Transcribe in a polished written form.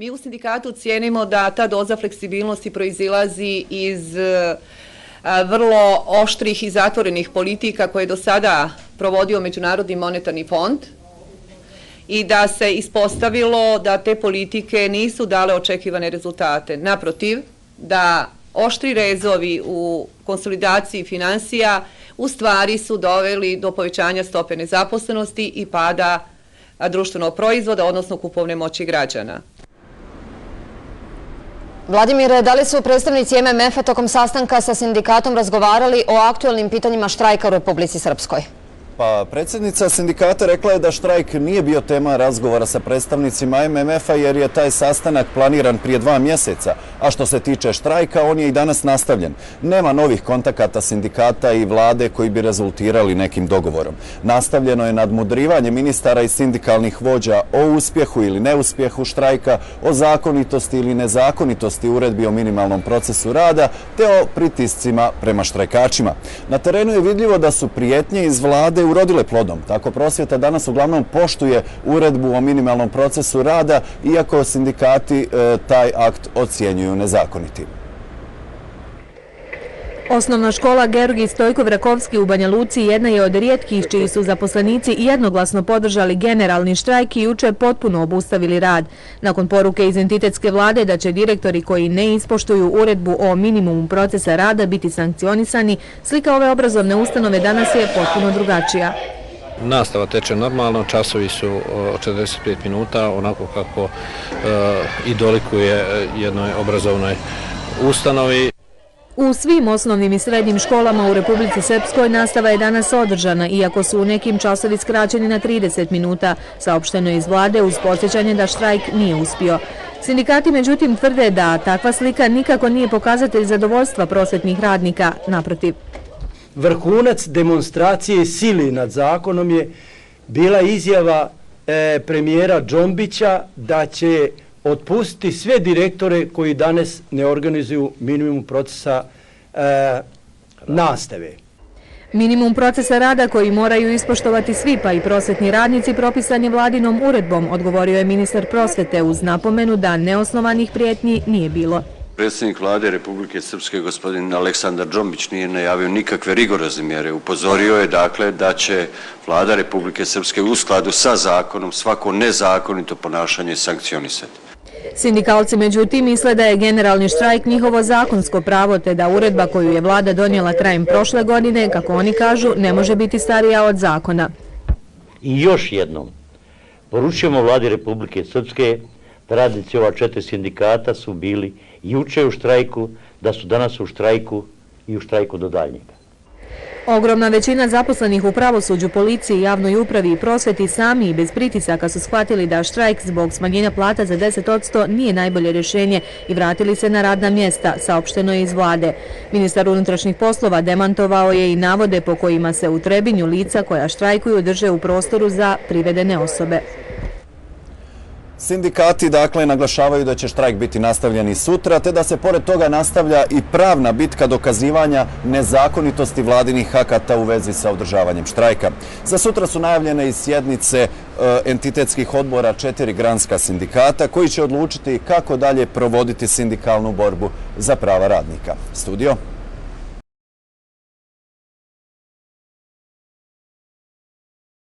Mi u sindikatu cijenimo da ta doza fleksibilnosti proizilazi iz vrlo oštrih i zatvorenih politika koje je do sada provodio Međunarodni monetarni fond i da se ispostavilo da te politike nisu dale očekivane rezultate. Naprotiv, da oštri rezovi u konsolidaciji finansija u stvari su doveli do povećanja stope nezaposlenosti i pada društvenog proizvoda, odnosno kupovne moći građana. Vladimire, da li su predstavnici MMF-a tokom sastanka sa sindikatom razgovarali o aktuelnim pitanjima štrajka u Republici Srpskoj? Pa, predsjednica sindikata rekla je da štrajk nije bio tema razgovora sa predstavnicima MMF-a jer je taj sastanak planiran prije 2 mjeseca, a što se tiče štrajka, on je i danas nastavljen. Nema novih kontakata sindikata i vlade koji bi rezultirali nekim dogovorom. Nastavljeno je nadmudrivanje ministara i sindikalnih vođa o uspjehu ili neuspjehu štrajka, o zakonitosti ili nezakonitosti uredbi o minimalnom procesu rada, te o pritiscima prema štrajkačima. Na terenu je vidljivo da su prijetnje iz vlade urodile plodom. Tako prosvjeta danas uglavnom poštuje uredbu o minimalnom procesu rada, iako sindikati taj akt ocjenjuju nezakonitim. Osnovna škola Georgij Stojkov-Rakovski u Banja Luci jedna je od rijetkih čiji su zaposlenici jednoglasno podržali generalni štrajk i jučer potpuno obustavili rad. Nakon poruke iz entitetske vlade da će direktori koji ne ispoštuju uredbu o minimumu procesa rada biti sankcionisani, slika ove obrazovne ustanove danas je potpuno drugačija. Nastava teče normalno, časovi su 45 minuta, onako kako i dolikuje jednoj obrazovnoj ustanovi. U svim osnovnim i srednjim školama u Republici Srpskoj nastava je danas održana, iako su u nekim časovi skraćeni na 30 minuta, saopšteno je iz vlade uz podsjećanje da štrajk nije uspio. Sindikati međutim tvrde da takva slika nikako nije pokazatelj zadovoljstva prosvetnih radnika, naprotiv. Vrhunac demonstracije sili nad zakonom je bila izjava premijera Džombića da će otpustiti sve direktore koji danas ne organizuju minimum procesa nastave. Minimum procesa rada koji moraju ispoštovati svi, pa i prosvetni radnici, propisan je vladinom uredbom, odgovorio je ministar prosvete uz napomenu da neosnovanih prijetnji nije bilo. Predsjednik vlade Republike Srpske, gospodin Aleksandar Džombić, nije najavio nikakve rigorozne mjere. Upozorio je dakle da će vlada Republike Srpske u skladu sa zakonom svako nezakonito ponašanje sankcionisati. Sindikalci međutim misle da je generalni štrajk njihovo zakonsko pravo, te da uredba koju je vlada donijela krajem prošle godine, kako oni kažu, ne može biti starija od zakona. I još jednom, poručujemo vladi Republike Srpske da radnici ova 4 sindikata su bili juče u štrajku, da su danas u štrajku i u štrajku do daljnjega. Ogromna većina zaposlenih u pravosuđu, policiji, javnoj upravi i prosveti sami i bez pritisaka su shvatili da štrajk zbog smanjenja plata za 10% nije najbolje rješenje i vratili se na radna mjesta, saopšteno je iz vlade. Ministar unutrašnjih poslova demantovao je i navode po kojima se u Trebinju lica koja štrajkuju drže u prostoru za privedene osobe. Sindikati dakle naglašavaju da će štrajk biti nastavljen i sutra, te da se pored toga nastavlja i pravna bitka dokazivanja nezakonitosti vladinih akata u vezi sa održavanjem štrajka. Za sutra su najavljene i sjednice entitetskih odbora 4 granska sindikata koji će odlučiti kako dalje provoditi sindikalnu borbu za prava radnika. Studio.